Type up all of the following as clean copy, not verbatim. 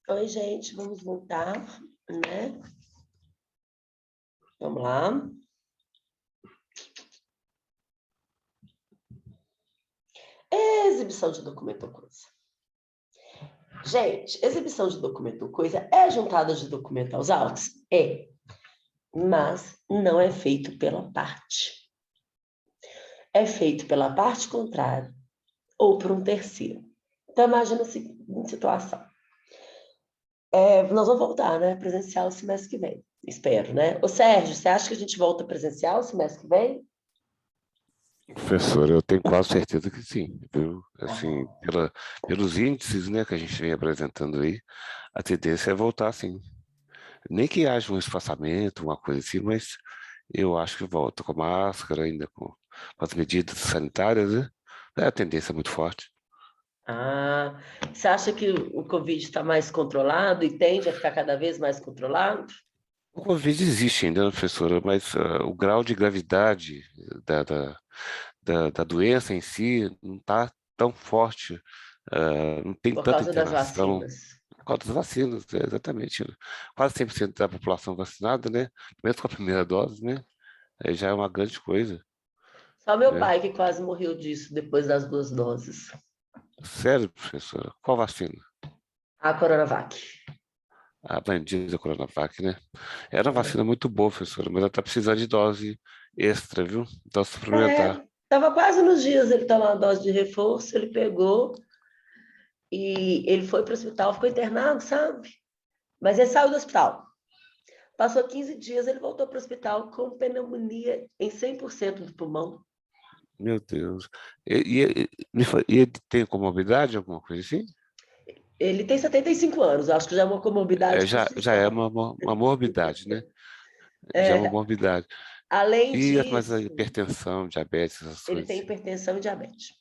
Oi, gente, vamos voltar, né? Vamos lá. Exibição de documento ou coisa. Gente, exibição de documento ou coisa é juntada de documento aos autos? É, mas não é feito pela parte. É feito pela parte contrária ou por um terceiro. Então, imagina a seguinte situação. Nós vamos voltar, né? Presencial semestre que vem. Espero, né? Ô, Sérgio, você acha que a gente volta presencial semestre que vem? Professor, eu tenho quase certeza que sim, viu? Tá Assim, bom. pelos índices, né, que a gente vem apresentando aí, a tendência é voltar sim. Nem que haja um espaçamento, uma coisa assim, mas eu acho que volta com máscara, ainda com as medidas sanitárias, né? A tendência é muito forte. Ah, você acha que o Covid está mais controlado e tende a ficar cada vez mais controlado? O Covid existe ainda, né, professora, mas o grau de gravidade da, da, da doença em si não está tão forte, não tem Por tanta causa das internação. vacinas. Por causa das vacinas, exatamente. Quase 100% da população vacinada, né? Mesmo com a primeira dose, né? Aí já é uma grande coisa, Só meu né? pai que quase morreu disso depois das 2 doses. Sério, professora, qual vacina? A Coronavac. A bendita Coronavac, né? Era uma É, vacina muito boa, professora, mas ela tá precisando de dose extra, viu? Dose suplementar. Tava quase nos dias ele tomar a dose de reforço, ele pegou e ele foi para o hospital, ficou internado, sabe? Mas ele saiu do hospital. Passou 15 dias, ele voltou para o hospital com pneumonia em 100% do pulmão. Meu Deus. E ele tem comorbidade, alguma coisa assim? Ele tem 75 anos, acho que já é uma comorbidade por si Já é só. uma morbidade, né? Já é uma É, morbidade. além Mas a disso, hipertensão, diabetes, essas ele coisas tem assim. hipertensão e diabetes.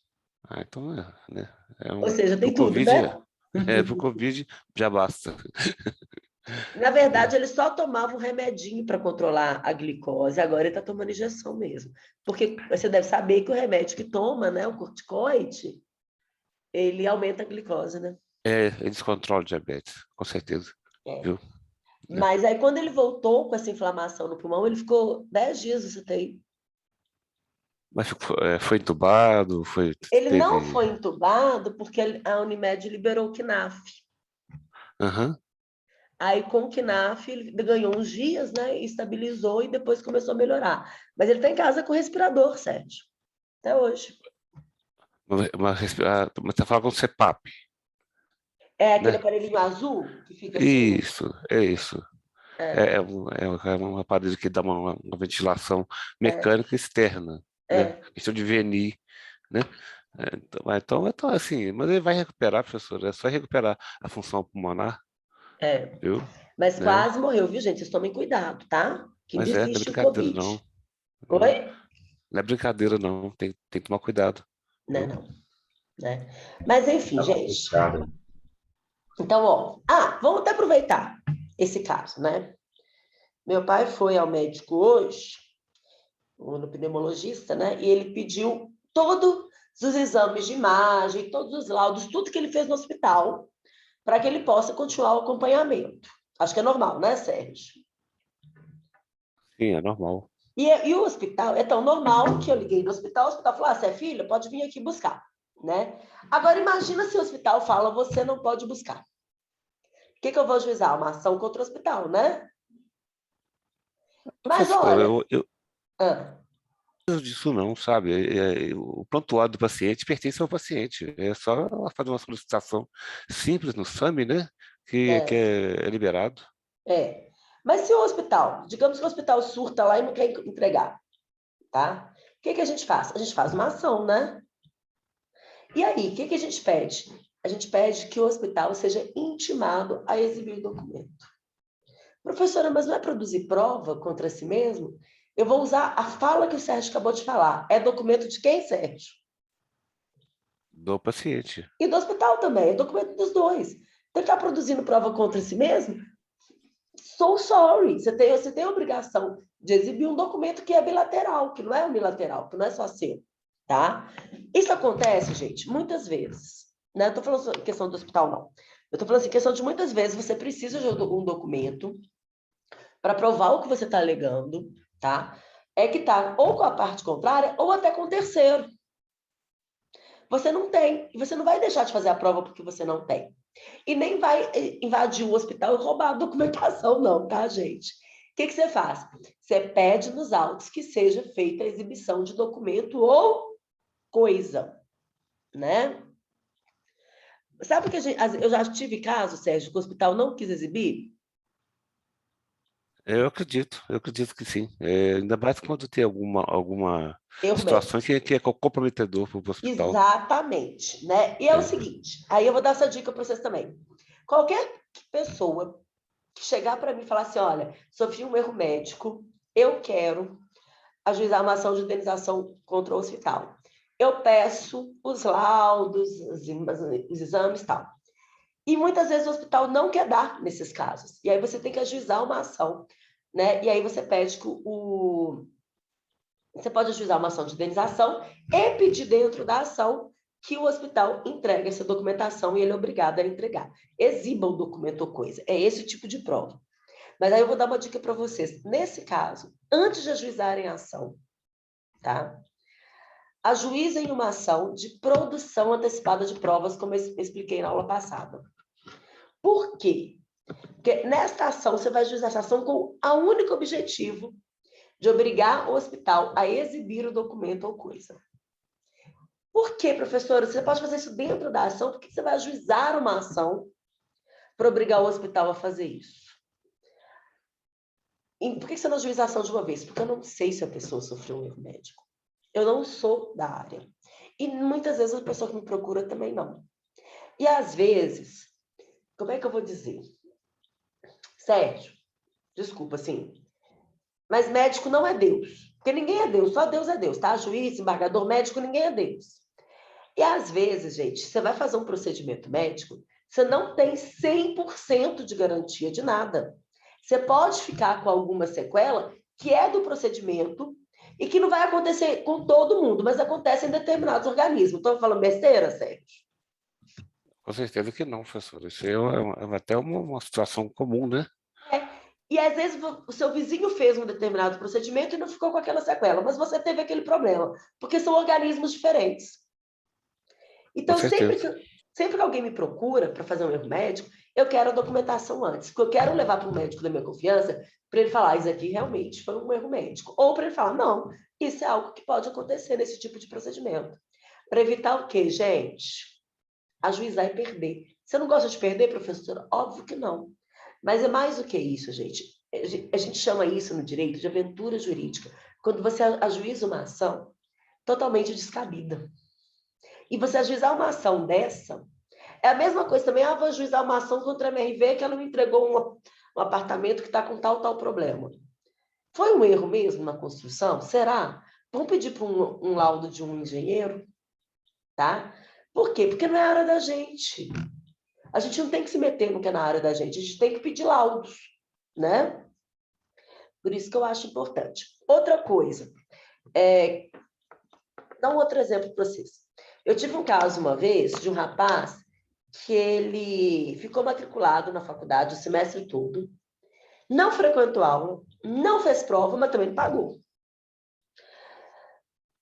Ah, então né? Ou seja, Pro tem tudo, Covid, né? pro Covid já basta. Na verdade, Né? ele só tomava um remedinho para controlar a glicose, agora ele está tomando injeção mesmo. Porque você deve saber que o remédio que toma, né, o corticoide, ele aumenta a glicose, né? Eles controlam o diabetes, com certeza, É. viu? Né? Mas aí, quando ele voltou com essa inflamação no pulmão, ele ficou 10 dias no CTI. Mas foi entubado, Ele não teve. foi entubado porque a Unimed liberou o KNAF. Aham. Aí, com o KNAF, ele ganhou uns dias, né? Estabilizou e depois começou a melhorar. Mas ele está em casa com respirador, Sérgio, até hoje. Mas tá falando com CPAP, É aquele né? aparelhinho azul que fica assim? Isso, é isso. É, É um aparelho que dá uma ventilação é, mecânica externa, né? é, Questão de VNI, né? Então, assim, mas ele vai recuperar, professor, é só recuperar a função pulmonar, é. viu? Mas Né? quase morreu, viu, gente? Vocês tomem cuidado, tá? Que ainda Mas não é existe o brincadeira Covid. não, viu? Oi? Não é brincadeira não, tem que tomar cuidado, Não, viu? não, né? Mas enfim, Tava gente. fechado. Então, ó. Ah, vamos até aproveitar esse caso, né? Meu pai foi ao médico hoje, no pneumologista, né? E ele pediu todos os exames de imagem, todos os laudos, tudo que ele fez no hospital, para que ele possa continuar o acompanhamento. Acho que é normal, né, Sérgio? Sim, é normal. E o hospital é tão normal que eu liguei no hospital, o hospital falou: ah, você é filha? Pode vir aqui buscar, né? Agora, imagina se o hospital fala: você não pode buscar. O que eu vou ajuizar? Uma ação contra o hospital, né? Mas Professor, olha. Ah, não preciso disso não, sabe? O prontuário do paciente pertence ao paciente. É só ela fazer uma solicitação simples no SAMI, né? Que é, é liberado. é. Mas se o hospital, digamos que o hospital surta lá e não quer entregar, tá? O que a gente faz? A gente faz uma ação, né? E aí, o que a gente pede? A gente pede que o hospital seja intimado a exibir o documento. Professora, mas não é produzir prova contra si mesmo? Eu vou usar a fala que o Sérgio acabou de falar. É documento de quem, Sérgio? Do paciente. E do hospital também, é documento dos dois. Então, está produzindo prova contra si mesmo? So sorry. Você tem a obrigação de exibir um documento que é bilateral, que não é unilateral, que não é só seu. Tá? Isso acontece, gente, muitas vezes. Não estou falando sobre questão do hospital, não. Eu estou falando assim, questão de muitas vezes você precisa de um documento para provar o que você está alegando, tá? É que está ou com a parte contrária ou até com o terceiro. Você não tem, e você não vai deixar de fazer a prova porque você não tem. E nem vai invadir o hospital e roubar a documentação, não, tá, gente? O que você faz? Você pede nos autos que seja feita a exibição de documento ou coisa, né? Sabe que eu já tive caso, Sérgio, que o hospital não quis exibir? Eu acredito que sim. Ainda mais quando tem alguma Erro médico. situação que é comprometedor para o hospital. Exatamente, né? E é o É. seguinte, aí eu vou dar essa dica para vocês também. Qualquer pessoa que chegar para mim e falar assim, olha, sofri um erro médico, eu quero ajuizar uma ação de indenização contra o hospital. Eu peço os laudos, os exames e tal. E muitas vezes o hospital não quer dar nesses casos. E aí você tem que ajuizar uma ação, né? E aí você pede que você pode ajuizar uma ação de indenização e pedir dentro da ação que o hospital entregue essa documentação e ele é obrigado a entregar. Exiba o documento ou coisa. É esse tipo de prova. Mas aí eu vou dar uma dica para vocês. Nesse caso, antes de ajuizarem a ação, tá? Ajuizem uma ação de produção antecipada de provas, como eu expliquei na aula passada. Por quê? Porque nesta ação, você vai ajuizar essa ação com o único objetivo de obrigar o hospital a exibir o documento ou coisa. Por quê, professora? Você pode fazer isso dentro da ação, porque você vai ajuizar uma ação para obrigar o hospital a fazer isso. E por que você não ajuiza a ação de uma vez? Porque eu não sei se a pessoa sofreu um erro médico. Eu não sou da área. E muitas vezes a pessoa que me procura também não. E às vezes, como é que eu vou dizer? Sérgio, desculpa, assim, mas médico não é Deus. Porque ninguém é Deus, só Deus é Deus, tá? Juiz, embargador, médico, ninguém é Deus. E às vezes, gente, você vai fazer um procedimento médico, você não tem 100% de garantia de nada. Você pode ficar com alguma sequela que é do procedimento e que não vai acontecer com todo mundo, mas acontece em determinados organismos. Estou falando besteira, Sérgio? Com certeza que não, professor. Isso é até uma situação comum, né? É. E às vezes o seu vizinho fez um determinado procedimento e não ficou com aquela sequela, mas você teve aquele problema, porque são organismos diferentes. Com Então, certeza. sempre que alguém me procura para fazer um erro médico, eu quero a documentação antes, porque eu quero levar para um médico da minha confiança para ele falar, isso aqui realmente foi um erro médico. Ou para ele falar, não, isso é algo que pode acontecer nesse tipo de procedimento. Para evitar o quê, gente? Ajuizar e perder. Você não gosta de perder, professora? Óbvio que não. Mas é mais do que isso, gente. A gente chama isso no direito de aventura jurídica. Quando você ajuiza uma ação totalmente descabida. E você ajuizar uma ação dessa, é a mesma coisa também, vou ajuizar uma ação contra a MRV que ela me entregou um apartamento que está com tal problema. Foi um erro mesmo na construção? Será? Vamos pedir para um laudo de um engenheiro, tá? Por quê? Porque não é a área da gente. A gente não tem que se meter no que é na área da gente, a gente tem que pedir laudos, né? Por isso que eu acho importante. Outra coisa, dar um outro exemplo para vocês. Eu tive um caso uma vez de um rapaz que ele ficou matriculado na faculdade o semestre todo, não frequentou aula, não fez prova, mas também pagou.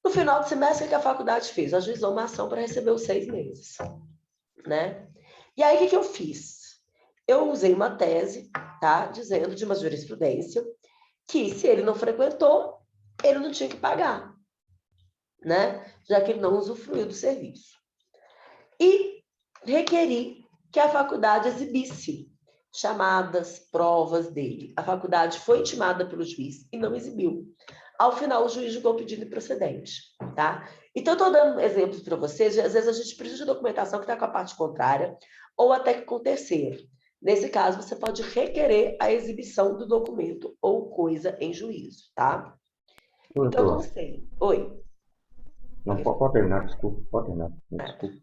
No final do semestre, o que a faculdade fez? Ajuizou uma ação para receber os 6 meses, né? E aí, o que eu fiz? Eu usei uma tese, tá? Dizendo de uma jurisprudência que se ele não frequentou, ele não tinha que pagar, né? Já que ele não usufruiu do serviço. E requeri que a faculdade exibisse chamadas, provas dele. A faculdade foi intimada pelo juiz e não exibiu. Ao final, o juiz julgou o pedido improcedente, tá? Então, estou dando exemplos para vocês. Às vezes, a gente precisa de documentação que está com a parte contrária ou até que com o terceiro. Nesse caso, você pode requerer a exibição do documento ou coisa em juízo, tá? Então, Doutor, conselho. Oi. não pode terminar, desculpa, pode terminar, desculpa.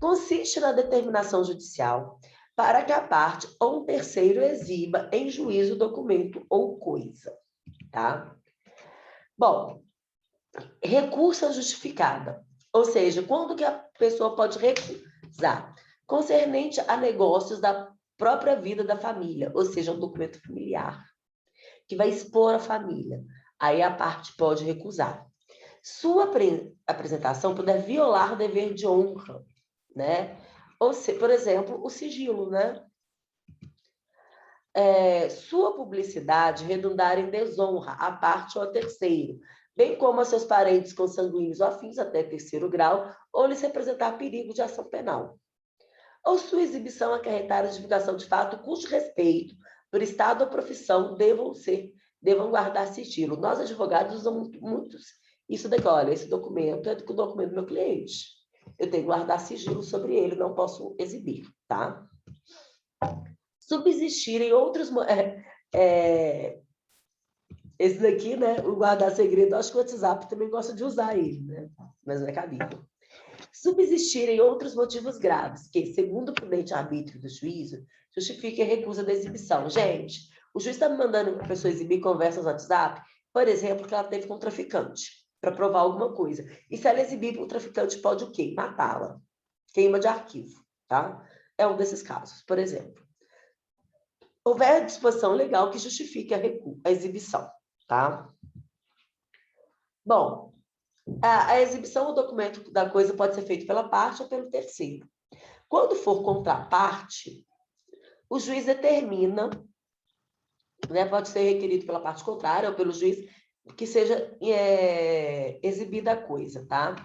Consiste na determinação judicial para que a parte ou um terceiro exiba em juízo o documento ou coisa, tá? Bom, recurso justificada, ou seja, quando que pessoa pode recusar. Concernente a negócios da própria vida da família, ou seja, um documento familiar, que vai expor a família. Aí a parte pode recusar. Sua apresentação puder violar o dever de honra, né? Ou seja, por exemplo, o sigilo, né? Sua publicidade redundar em desonra à parte ou a terceiro, bem como a seus parentes consanguíneos ou afins até terceiro grau, ou lhes representar perigo de ação penal. Ou sua exibição acarretar a divulgação de fato cujo respeito por estado ou profissão devam guardar sigilo. Nós, advogados, usamos muitos isso daqui. Olha, esse documento é o documento do meu cliente. Eu tenho que guardar sigilo sobre ele, não posso exibir, tá? Subsistirem outros... esse daqui, né? O guardar segredo, acho que o WhatsApp também gosta de usar ele, né? Mas não é cabível. Subsistirem outros motivos graves, que, segundo o prudente arbítrio do juízo, justifiquem a recusa da exibição. Gente, o juiz está me mandando a pessoa exibir conversas no WhatsApp, por exemplo, que ela teve com um traficante, para provar alguma coisa. E se ela exibir, o traficante pode o quê? Matá-la. Queima de arquivo, tá? É um desses casos, por exemplo. Houver disposição legal que justifique a exibição, tá? Bom, a exibição ou documento da coisa pode ser feito pela parte ou pelo terceiro. Quando for contra a parte, o juiz determina, né, pode ser requerido pela parte contrária ou pelo juiz, que seja exibida a coisa, tá?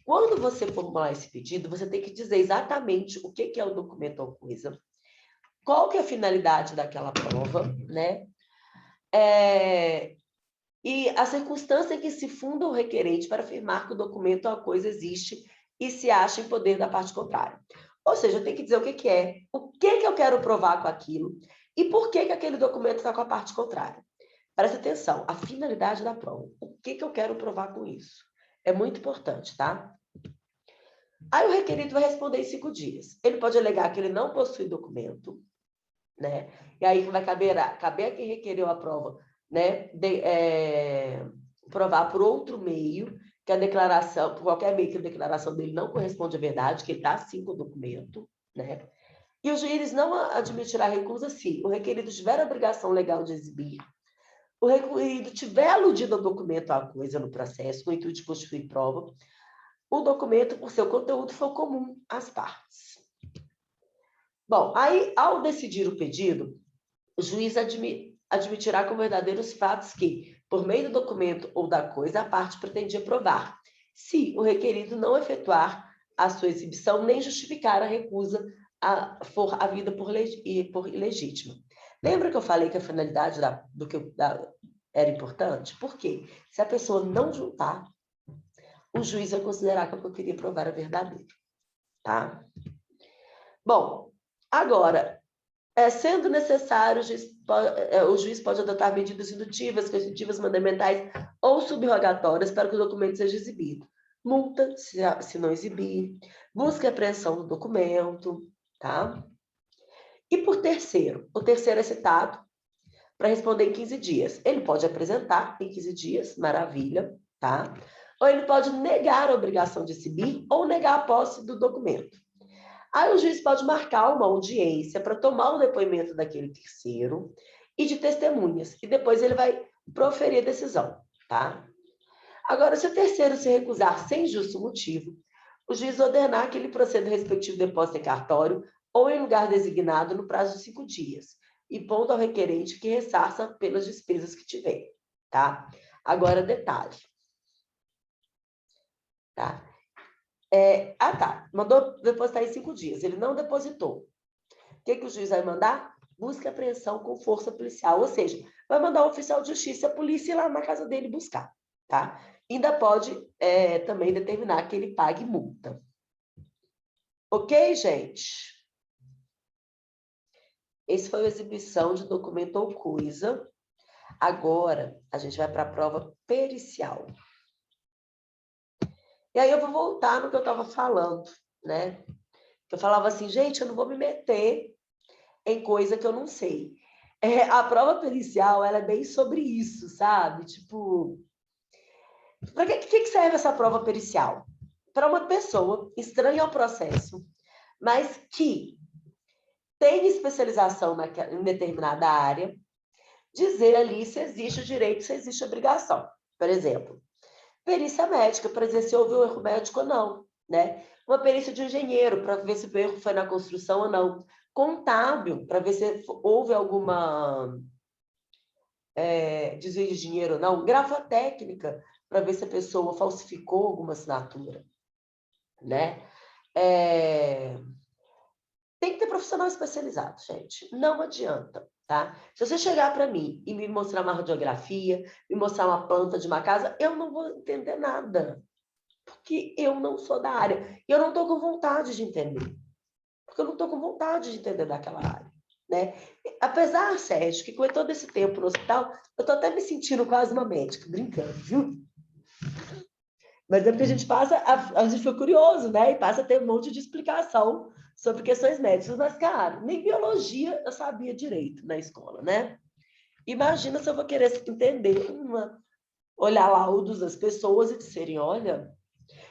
Quando você formular esse pedido, você tem que dizer exatamente o que é o documento ou coisa, qual que é a finalidade daquela prova, né? E a circunstância em que se funda o requerente para afirmar que o documento ou a coisa existe e se acha em poder da parte contrária. Ou seja, eu tenho que dizer o que é, o que eu quero provar com aquilo e por que aquele documento está com a parte contrária. Presta atenção, a finalidade da prova. O que eu quero provar com isso? É muito importante, tá? Aí o requerido vai responder em 5 dias. Ele pode alegar que ele não possui documento, né? E aí vai caber a quem requereu a prova, né? Provar por outro meio que a declaração, por qualquer meio que a declaração dele não corresponde à verdade, que ele está assim com o documento, né? E o juiz não admitirá recusa se o requerido tiver a obrigação legal de exibir, o requerido tiver aludido ao documento ou à coisa no processo, com o intuito de constituir prova, o documento, por seu conteúdo, for comum às partes. Bom, aí, ao decidir o pedido, o juiz admitirá como verdadeiros fatos que, por meio do documento ou da coisa, a parte pretendia provar, se o requerido não efetuar a sua exibição nem justificar a recusa for havida por ilegítima. Lembra que eu falei que a finalidade era importante? Por quê? Se a pessoa não juntar, o juiz vai considerar que o que eu queria provar é verdadeiro. Tá? Bom, agora, sendo necessário, o juiz pode adotar medidas indutivas, coercitivas, mandamentais ou subrogatórias para que o documento seja exibido. Multa, se não exibir, busca e apreensão do documento, tá? E por terceiro, o terceiro é citado para responder em 15 dias. Ele pode apresentar em 15 dias, maravilha, tá? Ou ele pode negar a obrigação de exibir ou negar a posse do documento. Aí o juiz pode marcar uma audiência para tomar o depoimento daquele terceiro e de testemunhas, e depois ele vai proferir a decisão, tá? Agora, se o terceiro se recusar sem justo motivo, o juiz ordenar que ele proceda ao respectivo depósito em cartório ou em lugar designado no prazo de 5 dias, e pondo ao requerente que ressarça pelas despesas que tiver, tá? Agora, detalhe. Tá? Mandou depositar em 5 dias, ele não depositou. O que o juiz vai mandar? Busca e apreensão com força policial, ou seja, vai mandar um oficial de justiça, a polícia ir lá na casa dele buscar, tá? Ainda pode também determinar que ele pague multa. Ok, gente? Esse foi a exibição de documento ou coisa. Agora, a gente vai para a prova pericial. E aí eu vou voltar no que eu estava falando, né? Eu falava assim, gente, eu não vou me meter em coisa que eu não sei. A prova pericial, ela é bem sobre isso, sabe? Tipo, para que serve essa prova pericial? para uma pessoa estranha ao processo, mas que tem especialização em determinada área, dizer ali se existe o direito, se existe a obrigação. Por exemplo, perícia médica, para dizer se houve um erro médico ou não, né? Uma perícia de engenheiro, para ver se o erro foi na construção ou não. Contábil, para ver se houve alguma desvio de dinheiro ou não. Grafotécnica, para ver se a pessoa falsificou alguma assinatura, né? Tem que ter profissional especializado, gente. Não adianta, tá? Se você chegar para mim e me mostrar uma radiografia, me mostrar uma planta de uma casa, eu não vou entender nada. Porque eu não sou da área. E eu não estou com vontade de entender. Porque eu não estou com vontade de entender daquela área, né? Apesar, Sérgio, que com todo esse tempo no hospital, eu estou até me sentindo quase uma médica, brincando, viu? Mas é porque a gente a gente foi curioso, né? E passa a ter um monte de explicação sobre questões médicas. Mas, cara, nem biologia eu sabia direito na escola, né? Imagina se eu vou querer entender olhar laudos das pessoas e disserem, olha...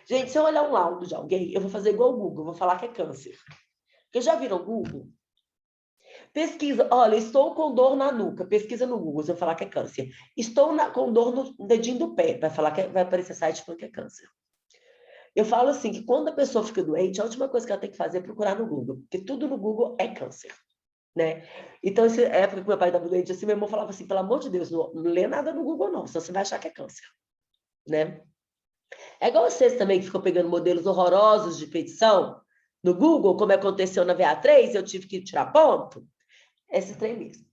Gente, se eu olhar um laudo de alguém, eu vou fazer igual o Google, eu vou falar que é câncer. Porque já viram o Google? Pesquisa, olha, estou com dor na nuca, pesquisa no Google, eu vou falar que é câncer. Estou com dor no dedinho do pé, vai aparecer site falando que é câncer. Eu falo assim, que quando a pessoa fica doente, a última coisa que ela tem que fazer é procurar no Google, porque tudo no Google é câncer, né? Então, essa época que meu pai estava doente, assim, meu irmão falava assim, pelo amor de Deus, não lê nada no Google não, senão você vai achar que é câncer, né? É igual vocês também que ficam pegando modelos horrorosos de petição no Google, como aconteceu na VA3, eu tive que tirar ponto. Esse trem mesmo.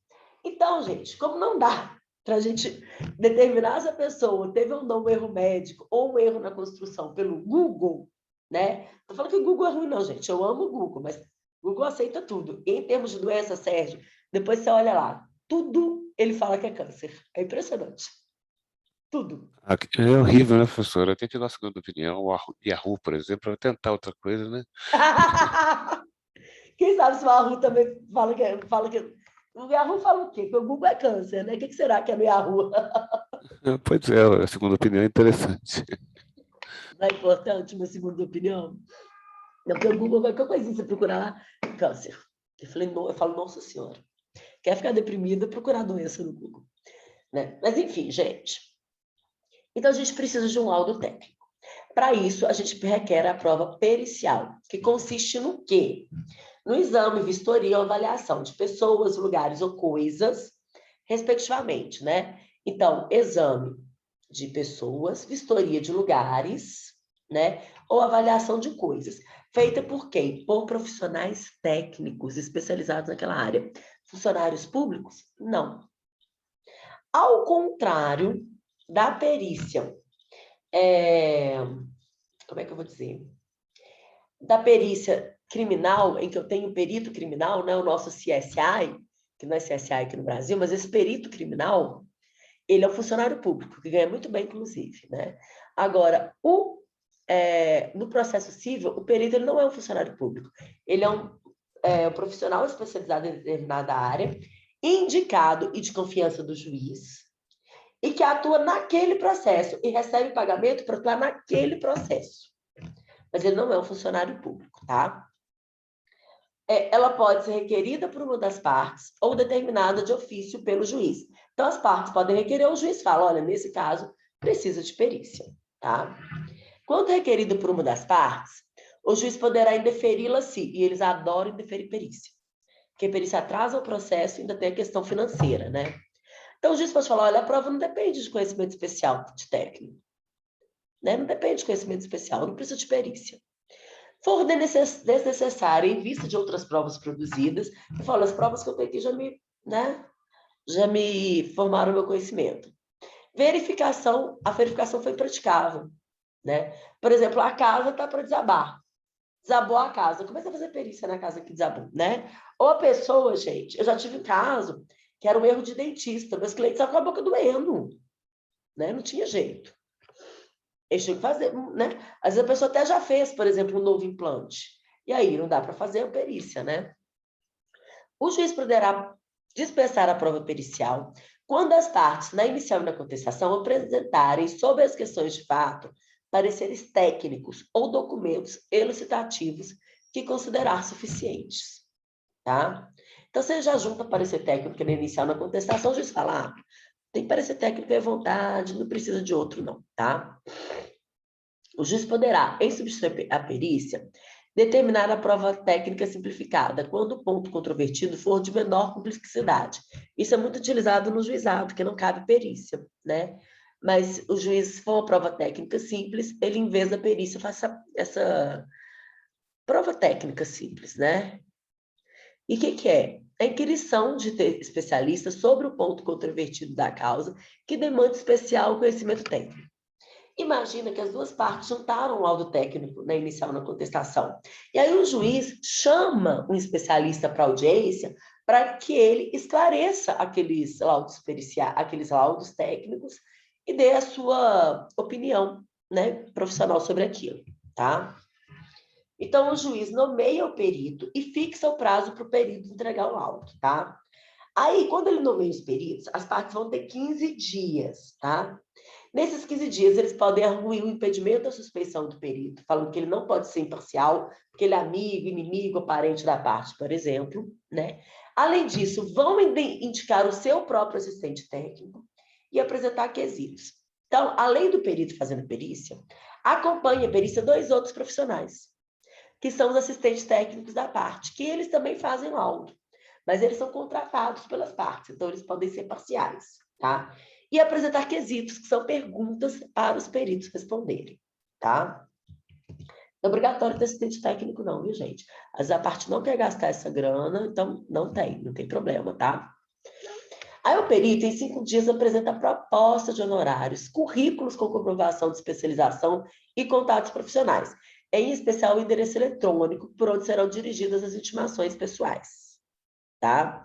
Então, gente, como não dá para a gente determinar se a pessoa teve ou não um erro médico ou um erro na construção pelo Google, né? Não falando que o Google é ruim, não, gente. Eu amo o Google, mas o Google aceita tudo. E em termos de doença, Sérgio, depois você olha lá, tudo ele fala que é câncer. É impressionante. Tudo. É horrível, né, professora? Eu tenho que dar uma segunda opinião. O Yahoo, por exemplo, para tentar outra coisa, né? Quem sabe se o Yahoo também fala que... O Yahoo fala o quê? Que o Google é câncer, né? O que será que é no Yahoo? Pois é, a segunda opinião é interessante. Não é importante uma segunda opinião? Não, porque o Google, qualquer coisinha, você procurar lá, câncer. Eu falo, nossa senhora. Quer ficar deprimida, procurar doença no Google. Né? Mas, enfim, gente. Então, a gente precisa de um laudo técnico. Para isso, a gente requer a prova pericial, que consiste no quê? No exame, vistoria ou avaliação de pessoas, lugares ou coisas, respectivamente, né? Então, exame de pessoas, vistoria de lugares, né? Ou avaliação de coisas. Feita por quem? Por profissionais técnicos especializados naquela área. Funcionários públicos? Não. Ao contrário da perícia, como é que eu vou dizer? Da perícia criminal, em que eu tenho perito criminal, né? O nosso CSI, que não é CSI aqui no Brasil, mas esse perito criminal, ele é um funcionário público, que ganha muito bem, inclusive, né? Agora, no processo civil, o perito ele não é um funcionário público. Ele é um profissional especializado em determinada área, indicado e de confiança do juiz, e que atua naquele processo e recebe pagamento para atuar naquele processo. Mas ele não é um funcionário público, tá? Ela pode ser requerida por uma das partes ou determinada de ofício pelo juiz. Então, as partes podem requerer, o juiz fala, olha, nesse caso, precisa de perícia, tá? Quando requerido por uma das partes, o juiz poderá indeferi-la se, e eles adoram indeferir perícia, porque perícia atrasa o processo e ainda tem a questão financeira, né? Então, o juiz pode falar, olha, a prova não depende de conhecimento especial de técnico, né? Não depende de conhecimento especial, não precisa de perícia. For desnecessário, em vista de outras provas produzidas, eu falo, as provas que eu tenho aqui já me formaram o meu conhecimento. A verificação foi praticável, né? Por exemplo, a casa está para desabar. Desabou a casa. Começa a fazer perícia na casa que desabou, né? Ou a pessoa, gente, eu já tive um caso que era um erro de dentista. Meus clientes estavam com a boca doendo, né? Não tinha jeito. Eles tinham que fazer, né? Às vezes a pessoa até já fez, por exemplo, um novo implante. E aí não dá para fazer a perícia, né? O juiz poderá dispensar a prova pericial quando as partes, na inicial e na contestação, apresentarem, sobre as questões de fato, pareceres técnicos ou documentos elucidativos que considerar suficientes, tá? Então, você já junta parecer técnico que inicial na contestação, o juiz fala, tem parecer técnico à vontade, não precisa de outro não, tá? O juiz poderá, em substituir a perícia, determinar a prova técnica simplificada, quando o ponto controvertido for de menor complexidade. Isso é muito utilizado no juizado, que não cabe perícia, né? Mas o juiz, se for uma prova técnica simples, ele, em vez da perícia, faz essa prova técnica simples, né? E o que é? A inquirição de especialistas sobre o ponto controvertido da causa, que demanda especial conhecimento técnico. Imagina que as duas partes juntaram o laudo técnico na inicial na contestação. E aí o juiz chama um especialista para audiência para que ele esclareça aqueles laudos periciais, aqueles laudos técnicos e dê a sua opinião, né, profissional sobre aquilo, tá? Então, o juiz nomeia o perito e fixa o prazo para o perito entregar o laudo, tá? Aí, quando ele nomeia os peritos, as partes vão ter 15 dias, tá? Nesses 15 dias, eles podem arguir o impedimento da suspeição do perito, falando que ele não pode ser imparcial, porque ele é amigo, inimigo, parente da parte, por exemplo, né? Além disso, vão indicar o seu próprio assistente técnico e apresentar quesitos. Então, além do perito fazendo perícia, acompanha a perícia 2 outros profissionais, que são os assistentes técnicos da parte, que eles também fazem laudo, mas eles são contratados pelas partes, então eles podem ser parciais, tá? E apresentar quesitos, que são perguntas para os peritos responderem, tá? Não é obrigatório ter assistente técnico não, viu, gente? Mas a parte não quer gastar essa grana, então não tem problema, tá? Aí o perito, em 5 dias, apresenta proposta de honorários, currículos com comprovação de especialização e contatos profissionais, em especial o endereço eletrônico, por onde serão dirigidas as intimações pessoais, tá?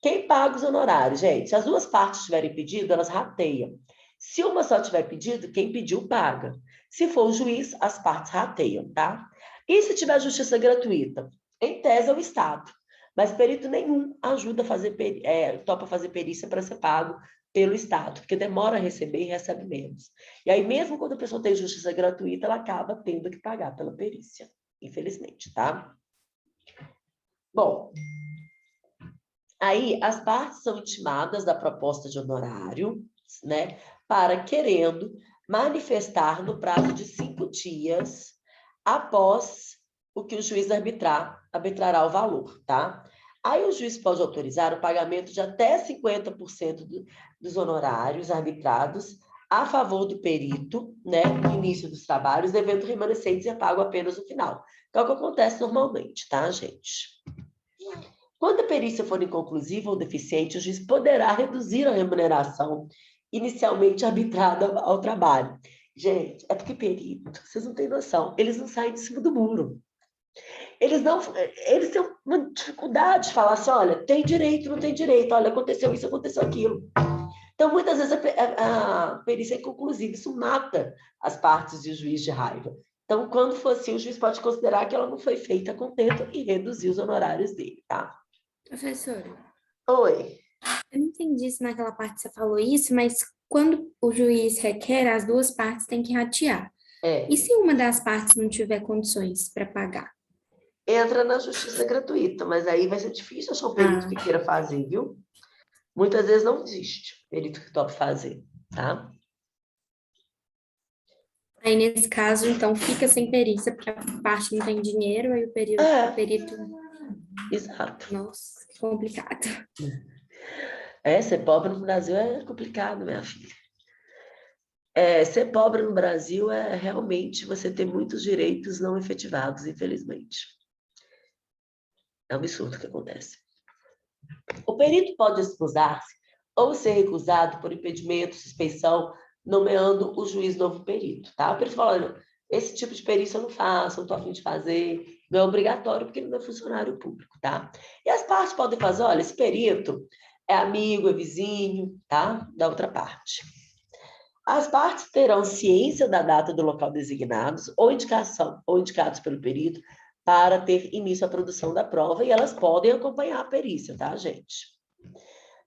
Quem paga os honorários, gente? Se as duas partes tiverem pedido, elas rateiam. Se uma só tiver pedido, quem pediu paga. Se for o juiz, as partes rateiam, tá? E se tiver justiça gratuita? Em tese é o Estado, mas perito nenhum ajuda a fazer, topa fazer perícia para ser pago pelo Estado, porque demora a receber e recebe menos. E aí, mesmo quando a pessoa tem justiça gratuita, ela acaba tendo que pagar pela perícia, infelizmente, tá? Bom, aí as partes são intimadas da proposta de honorário, né, para querendo manifestar no prazo de 5 dias após o que o juiz arbitrará o valor, tá? Aí o juiz pode autorizar o pagamento de até 50% dos honorários arbitrados a favor do perito, né, no início dos trabalhos, devendo remanescentes ser pago apenas no final. Que é o que acontece normalmente, tá, gente? Quando a perícia for inconclusiva ou deficiente, o juiz poderá reduzir a remuneração inicialmente arbitrada ao trabalho. Gente, é porque perito, vocês não têm noção, eles não saem de cima do muro. Eles têm uma dificuldade de falar assim, olha, tem direito, não tem direito, olha, aconteceu isso, aconteceu aquilo. Então, muitas vezes a perícia é inconclusiva, isso mata as partes de juiz de raiva. Então, quando for assim, o juiz pode considerar que ela não foi feita a contento e reduzir os honorários dele, tá? Professora, Oi. eu não entendi se naquela parte você falou isso, mas quando o juiz requer, as duas partes têm que ratear. É. E se uma das partes não tiver condições para pagar? Entra na justiça gratuita, mas aí vai ser difícil achar um perito que queira fazer, viu? Muitas vezes não existe perito que tope fazer, tá? Aí, nesse caso, então, fica sem perícia, porque a parte não tem dinheiro, aí o perito... Exato. Nossa, que complicado. Ser pobre no Brasil é complicado, minha filha. Ser pobre no Brasil é realmente você ter muitos direitos não efetivados, infelizmente. É um absurdo o que acontece. O perito pode excusar-se ou ser recusado por impedimento, suspeição, nomeando o juiz novo perito, tá? O perito fala, esse tipo de perícia eu não faço, não estou a fim de fazer, não é obrigatório porque ele não é funcionário público, tá? E as partes podem fazer, olha, esse perito é amigo, é vizinho, tá? Da outra parte. As partes terão ciência da data do local designados ou indicados pelo perito para ter início à produção da prova e elas podem acompanhar a perícia, tá, gente?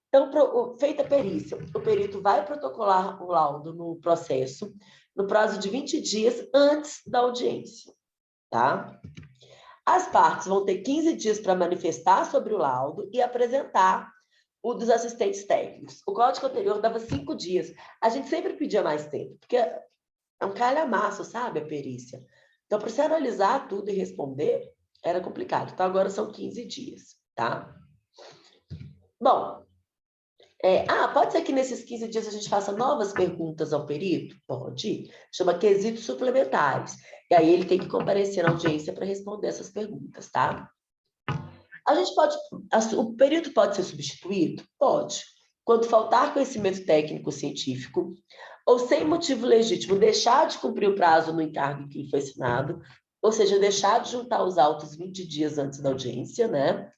Então, feita a perícia, o perito vai protocolar o laudo no processo no prazo de 20 dias antes da audiência, tá? As partes vão ter 15 dias para manifestar sobre o laudo e apresentar o dos assistentes técnicos. O código anterior dava 5 dias. A gente sempre pedia mais tempo, porque é um calhamaço, sabe, a perícia. Então, para você analisar tudo e responder, era complicado. Então, agora são 15 dias, tá? Bom, pode ser que nesses 15 dias a gente faça novas perguntas ao perito? Pode. Chama quesitos suplementares. E aí ele tem que comparecer na audiência para responder essas perguntas, tá? O perito pode ser substituído? Pode. Quando faltar conhecimento técnico científico, ou sem motivo legítimo deixar de cumprir o prazo no encargo que lhe foi assinado, ou seja, deixar de juntar os autos 20 dias antes da audiência, né?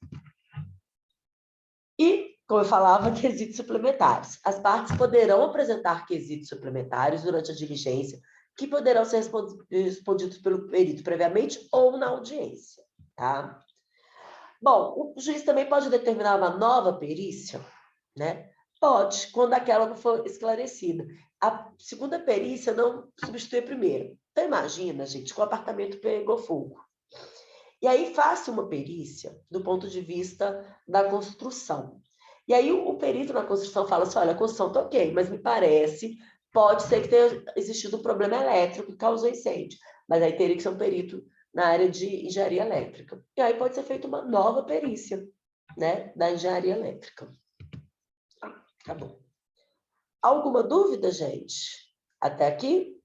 E, como eu falava, quesitos suplementares. As partes poderão apresentar quesitos suplementares durante a diligência, que poderão ser respondidos pelo perito previamente ou na audiência, tá? Bom, o juiz também pode determinar uma nova perícia, né? Pode, quando aquela não for esclarecida. A segunda perícia não substitui a primeira. Então, imagina, gente, que o apartamento pegou fogo. E aí, faça uma perícia do ponto de vista da construção. E aí, o perito na construção fala assim, olha, a construção está ok, mas me parece, pode ser que tenha existido um problema elétrico que causou incêndio. Mas aí teria que ser um perito na área de engenharia elétrica. E aí pode ser feita uma nova perícia, né, da engenharia elétrica. Tá bom. Alguma dúvida, gente? Até aqui?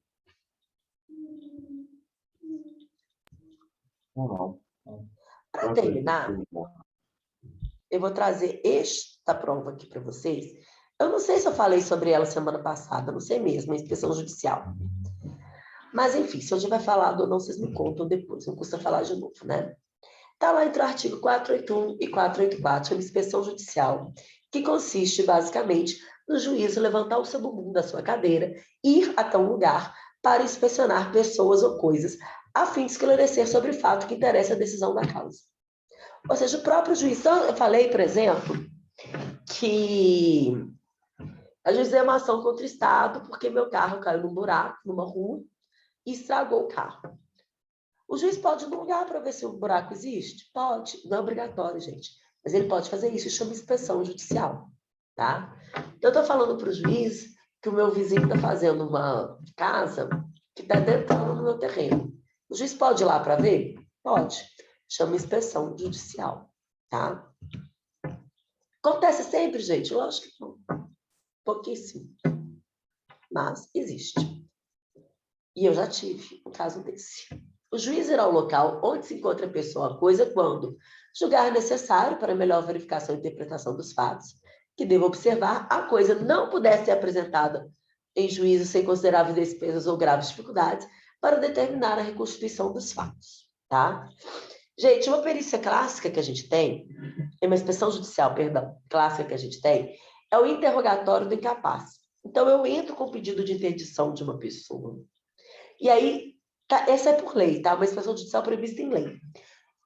Não. Para terminar, eu vou trazer esta prova aqui para vocês. Eu não sei se eu falei sobre ela semana passada, não sei mesmo, a inspeção judicial. Mas, enfim, se eu tiver falado ou não, vocês me contam depois, não custa falar de novo, né? Está lá entre o artigo 481 e 484, a inspeção judicial, que consiste, basicamente, no juízo levantar o seu bumbum da sua cadeira, ir até um lugar para inspecionar pessoas ou coisas, a fim de esclarecer sobre o fato que interessa a decisão da causa. Ou seja, o próprio juiz... Eu falei, por exemplo, que a juiz deu uma ação contra o Estado porque meu carro caiu num buraco, numa rua, e estragou o carro. O juiz pode ir num lugar para ver se o buraco existe? Pode, não é obrigatório, gente. Mas ele pode fazer isso, chama inspeção judicial, tá? Eu estou falando para o juiz que o meu vizinho está fazendo uma casa que está entrando no meu terreno. O juiz pode ir lá para ver? Pode. Chama inspeção judicial, tá? Acontece sempre, gente? Lógico que não. Pouquíssimo. Mas existe. E eu já tive um caso desse. O juiz irá ao local onde se encontra a pessoa ou coisa quando julgar necessário para melhor verificação e interpretação dos fatos, que deva observar a coisa não puder ser apresentada em juízo sem consideráveis despesas ou graves dificuldades para determinar a reconstituição dos fatos, tá? Gente, uma perícia clássica que a gente tem, uma inspeção judicial, perdão, clássica que a gente tem, é o interrogatório do incapaz. Então, eu entro com o pedido de interdição de uma pessoa. E aí, essa é por lei, tá? Uma inspeção judicial prevista em lei.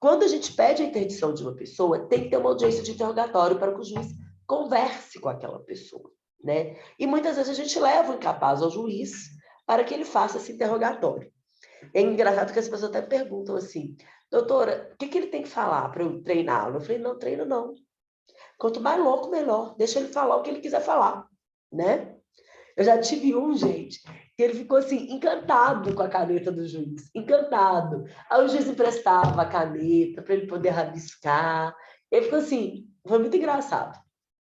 Quando a gente pede a interdição de uma pessoa, tem que ter uma audiência de interrogatório para que o juiz converse com aquela pessoa, né? E muitas vezes a gente leva o incapaz ao juiz para que ele faça esse interrogatório. É engraçado que as pessoas até perguntam assim, doutora, o que ele tem que falar para eu treiná-lo? Eu falei, não, treino não. Quanto mais louco, melhor. Deixa ele falar o que ele quiser falar, né? Eu já tive um, gente, que ele ficou assim, encantado com a caneta do juiz, encantado. Aí o juiz emprestava a caneta para ele poder rabiscar. Ele ficou assim, foi muito engraçado,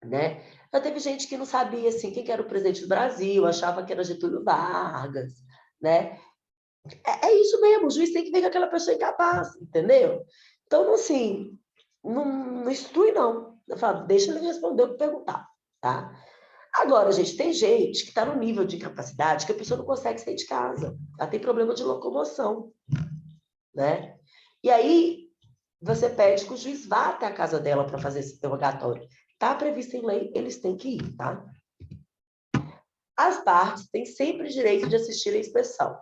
né? Já teve gente que não sabia, assim, quem que era o presidente do Brasil, achava que era Getúlio Vargas, né? É isso mesmo, o juiz tem que ver que aquela pessoa é incapaz, entendeu? Então, assim, não instrui, não. Eu falo, deixa ele responder o que perguntar, tá? Agora, gente, tem gente que está no nível de incapacidade que a pessoa não consegue sair de casa. Ela tem problema de locomoção, né? E aí, você pede que o juiz vá até a casa dela para fazer esse interrogatório. Está previsto em lei, eles têm que ir, tá? As partes têm sempre direito de assistir à inspeção,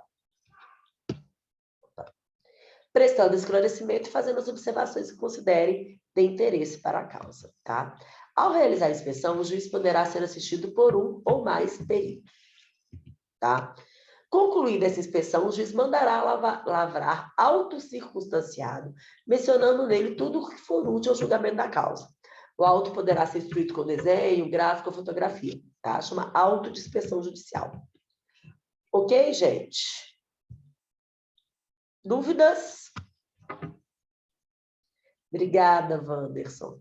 prestando esclarecimento e fazendo as observações que considerem de interesse para a causa, tá? Ao realizar a inspeção, o juiz poderá ser assistido por um ou mais peritos, tá? Concluída essa inspeção, o juiz mandará lavrar auto circunstanciado, mencionando nele tudo o que for útil ao julgamento da causa. O auto poderá ser instruído com desenho, gráfico ou fotografia, tá? Chama auto de inspeção judicial. Ok, gente? Dúvidas? Obrigada, Wanderson.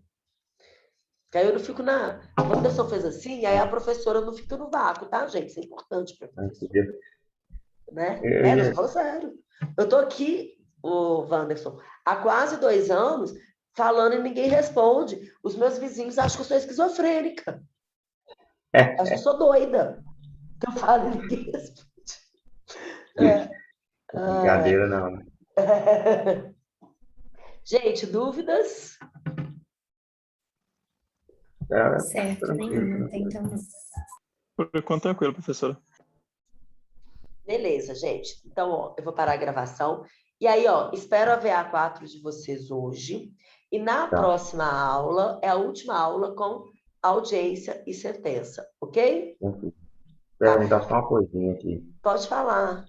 Que aí eu não fico na... O Wanderson fez assim, aí a professora não fica no vácuo, tá, gente? Isso é importante para professora. Né? Não, fala sério. Eu tô aqui, o Wanderson, há quase 2 anos, falando e ninguém responde. Os meus vizinhos acham que eu sou esquizofrênica. Acham que eu sou doida. Que eu falo e ninguém responde. Brincadeira, não. Gente, dúvidas? Certo, nenhuma, então. Por enquanto, tranquilo, professora. Beleza, gente. Então, ó, eu vou parar a gravação. E aí, ó, espero a VA4 de vocês hoje. E na próxima aula, é a última aula com audiência e sentença, ok? Perguntar só uma coisinha aqui. Pode falar.